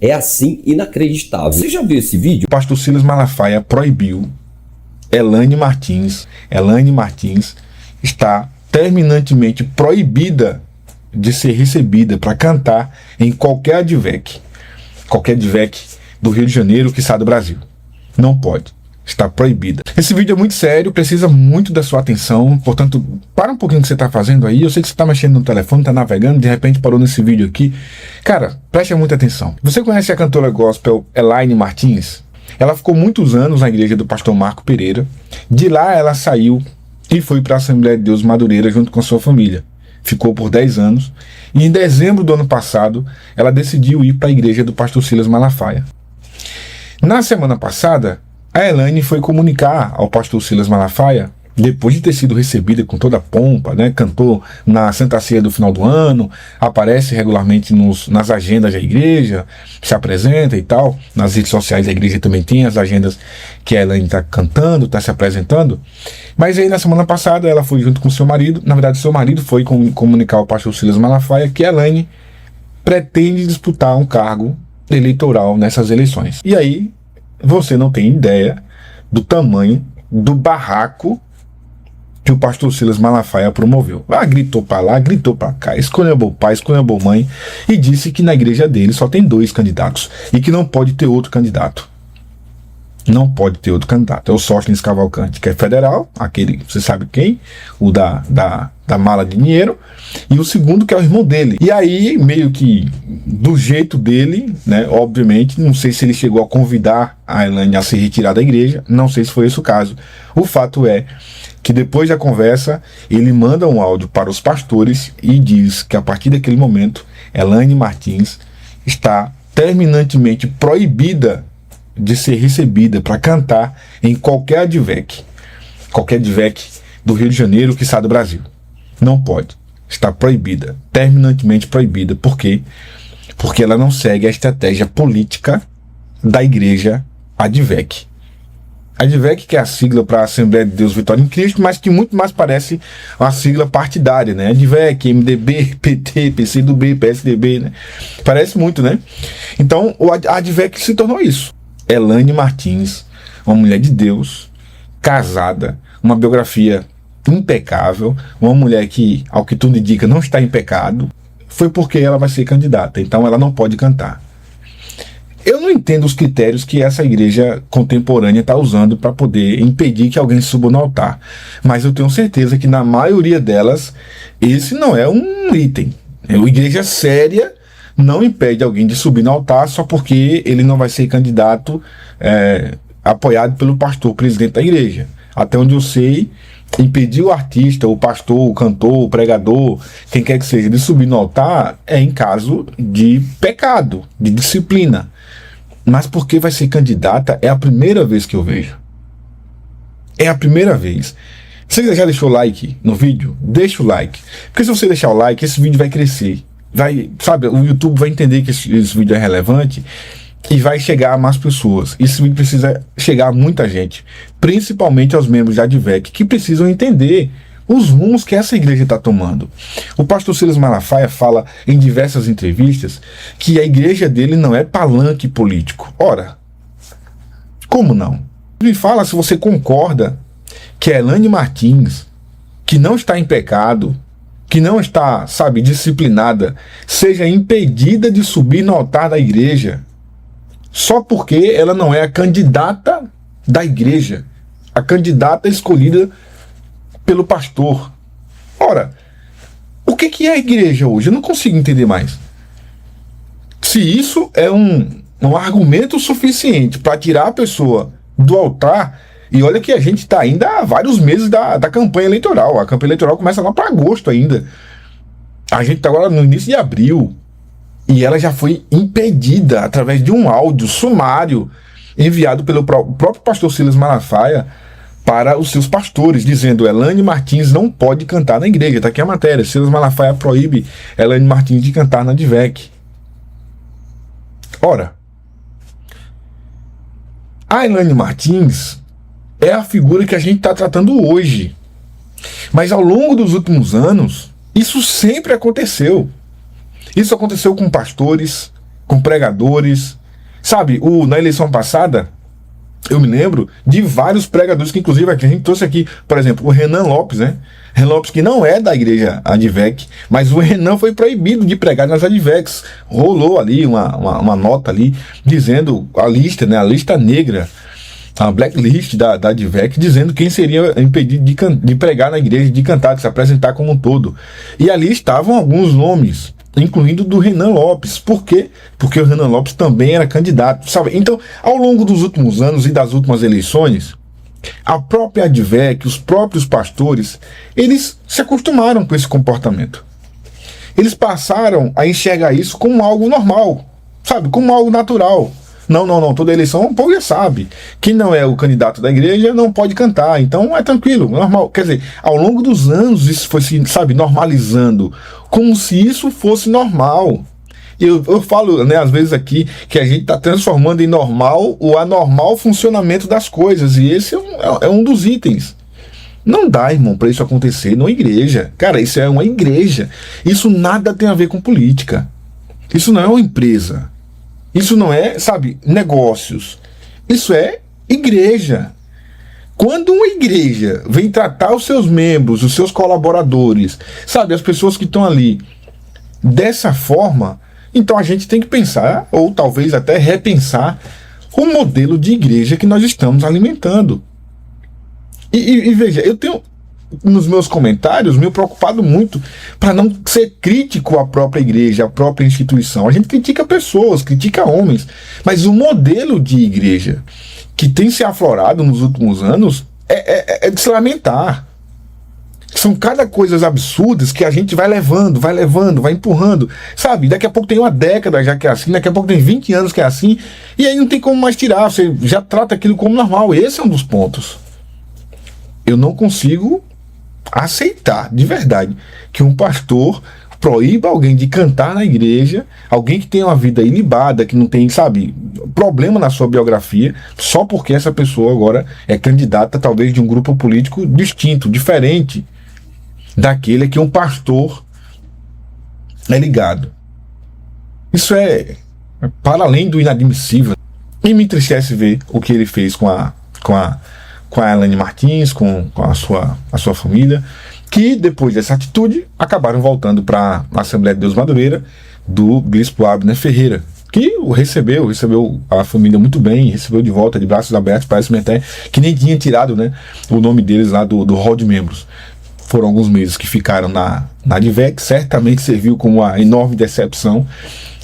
É assim inacreditável. Você já viu esse vídeo? O pastor Silas Malafaia proibiu Elaine Martins. Elaine Martins está terminantemente proibida de ser recebida para cantar em qualquer advec do Rio de Janeiro, quiçá do Brasil. Não pode. Está proibida. Esse vídeo é muito sério, precisa muito da sua atenção, portanto, para um pouquinho o que você está fazendo aí. Eu sei que você está mexendo no telefone, está navegando, de repente parou nesse vídeo aqui. Cara, preste muita atenção. Você conhece a cantora gospel Elaine Martins? Ela ficou muitos anos na igreja do pastor Marco Pereira. De lá ela saiu e foi para a Assembleia de Deus Madureira junto com sua família. Ficou por 10 anos e em dezembro do ano passado ela decidiu ir para a igreja do pastor Silas Malafaia. Na semana passada, a Elaine foi comunicar ao pastor Silas Malafaia, depois de ter sido recebida com toda a pompa, né? Cantou na Santa Ceia do final do ano, aparece regularmente nas agendas da igreja, se apresenta e tal. Nas redes sociais da igreja também tem as agendas que a Elaine está cantando, está se apresentando. Mas aí na semana passada ela foi junto com seu marido, na verdade seu marido foi comunicar ao pastor Silas Malafaia que a Elaine pretende disputar um cargo eleitoral nessas eleições. E aí você não tem ideia do tamanho do barraco que o pastor Silas Malafaia promoveu. Gritou para lá, gritou para cá, escolheu pai, escolheu mãe e disse que na igreja dele só tem 2 candidatos e que não pode ter outro candidato. Não pode ter outro candidato. É o Sóstenes Cavalcante, que é federal, aquele, você sabe quem, o da mala de dinheiro, e o segundo que é o irmão dele. E aí, meio que do jeito dele, né, obviamente, não sei se ele chegou a convidar a Elaine a se retirar da igreja, não sei se foi esse o caso. O fato é que depois da conversa, ele manda um áudio para os pastores e diz que a partir daquele momento, Elaine Martins está terminantemente proibida de ser recebida para cantar em qualquer advec do Rio de Janeiro, quiçá do Brasil. Não pode. Está proibida, terminantemente proibida. Por quê? Porque ela não segue a estratégia política da igreja advec. ADVEC, que é a sigla para a Assembleia de Deus Vitória em Cristo, mas que muito mais parece uma sigla partidária, né? ADVEC, MDB, PT, PCdoB, PSDB, né? Parece muito, né? Então, a ADVEC se tornou isso. Elaine Martins, uma mulher de Deus, casada, uma biografia impecável, uma mulher que, ao que tudo indica, não está em pecado, foi porque ela vai ser candidata, então ela não pode cantar. Eu não entendo os critérios que essa igreja contemporânea está usando para poder impedir que alguém suba no altar. Mas eu tenho certeza que na maioria delas, esse não é um item. Uma igreja séria não impede alguém de subir no altar só porque ele não vai ser candidato apoiado pelo pastor, presidente da igreja. Até onde eu sei, impedir o artista, o pastor, o cantor, o pregador, quem quer que seja, de subir no altar é em caso de pecado, de disciplina. Mas porque vai ser candidata é a primeira vez que eu vejo. É a primeira vez. Você já deixou o like no vídeo? Deixa o like. Porque se você deixar o like, esse vídeo vai crescer. Sabe, o YouTube vai entender que esse vídeo é relevante e vai chegar a mais pessoas. Esse vídeo precisa chegar a muita gente, principalmente aos membros da ADVEC, que precisam entender os rumos que essa igreja está tomando. O pastor Silas Malafaia fala em diversas entrevistas que a igreja dele não é palanque político. Ora, como não? Me fala se você concorda que a Elaine Martins, que não está em pecado, que não está, disciplinada, seja impedida de subir no altar da igreja só porque ela não é a candidata da igreja, a candidata escolhida pelo pastor. Ora, o que é a igreja hoje? Eu não consigo entender mais. Se isso é um argumento suficiente para tirar a pessoa do altar, e olha que a gente está ainda há vários meses da campanha eleitoral. A campanha eleitoral começa lá para agosto ainda. A gente está agora no início de abril. E ela já foi impedida através de um áudio sumário enviado pelo próprio pastor Silas Malafaia para os seus pastores, dizendo: Elaine Martins não pode cantar na igreja. Está aqui a matéria. Silas Malafaia proíbe Elaine Martins de cantar na ADVEC. Ora, a Elaine Martins é a figura que a gente está tratando hoje. Mas ao longo dos últimos anos, isso sempre aconteceu. Isso aconteceu com pastores, com pregadores. Sabe, na eleição passada, eu me lembro de vários pregadores que, inclusive, a gente trouxe aqui, por exemplo, o Renan Lopes, né? Renan Lopes, que não é da igreja Advec, mas o Renan foi proibido de pregar nas Advecs. Rolou ali uma nota ali, dizendo a lista, né? A lista negra, a blacklist da Advec, dizendo quem seria impedido de pregar na igreja, de cantar, de se apresentar como um todo. E ali estavam alguns nomes, incluindo do Renan Lopes. Por quê? Porque o Renan Lopes também era candidato, sabe? Então, ao longo dos últimos anos e das últimas eleições, a própria Advec, os próprios pastores, eles se acostumaram com esse comportamento. Eles passaram a enxergar isso como algo normal, sabe? Como algo natural. Não, toda eleição o povo já sabe. Quem não é o candidato da igreja não pode cantar, então é tranquilo, normal. Quer dizer, ao longo dos anos isso foi, sabe, normalizando, como se isso fosse normal. Eu falo, né, às vezes aqui, que a gente está transformando em normal o anormal funcionamento das coisas, e esse é um dos itens. Não dá, irmão, para isso acontecer numa igreja. Cara, isso é uma igreja. Isso nada tem a ver com política. Isso não é uma empresa. Isso não é, sabe, negócios. Isso é igreja. Quando uma igreja vem tratar os seus membros, os seus colaboradores, sabe, as pessoas que estão ali, dessa forma, então a gente tem que pensar, ou talvez até repensar, o modelo de igreja que nós estamos alimentando. E veja, eu tenho nos meus comentários me preocupado muito para não ser crítico à própria igreja, à própria instituição. A gente critica pessoas, critica homens, mas o modelo de igreja que tem se aflorado nos últimos anos é de se lamentar. São cada coisas absurdas que a gente vai levando, vai empurrando, sabe? Daqui a pouco tem uma década já que é assim, daqui a pouco tem 20 anos que é assim, e aí não tem como mais tirar, você já trata aquilo como normal. Esse é um dos pontos. Eu não consigo aceitar, de verdade, que um pastor proíba alguém de cantar na igreja, alguém que tem uma vida ilibada, que não tem, sabe, problema na sua biografia, só porque essa pessoa agora é candidata talvez de um grupo político distinto, diferente daquele que um pastor é ligado. Isso é para além do inadmissível. E me entristece ver o que ele fez com a Elaine Martins, com a sua família, que depois dessa atitude acabaram voltando para a Assembleia de Deus Madureira do bispo Abner Ferreira, que o recebeu a família muito bem, recebeu de volta de braços abertos, parece-me até que nem tinha tirado, né, o nome deles lá do hall de membros. Foram alguns meses que ficaram na Advec, certamente serviu como uma enorme decepção,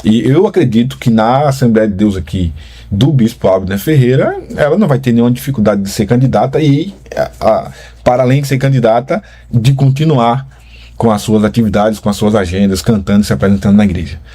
e eu acredito que na Assembleia de Deus aqui do bispo Abner Ferreira, ela não vai ter nenhuma dificuldade de ser candidata e, para além de ser candidata, de continuar com as suas atividades, com as suas agendas, cantando e se apresentando na igreja.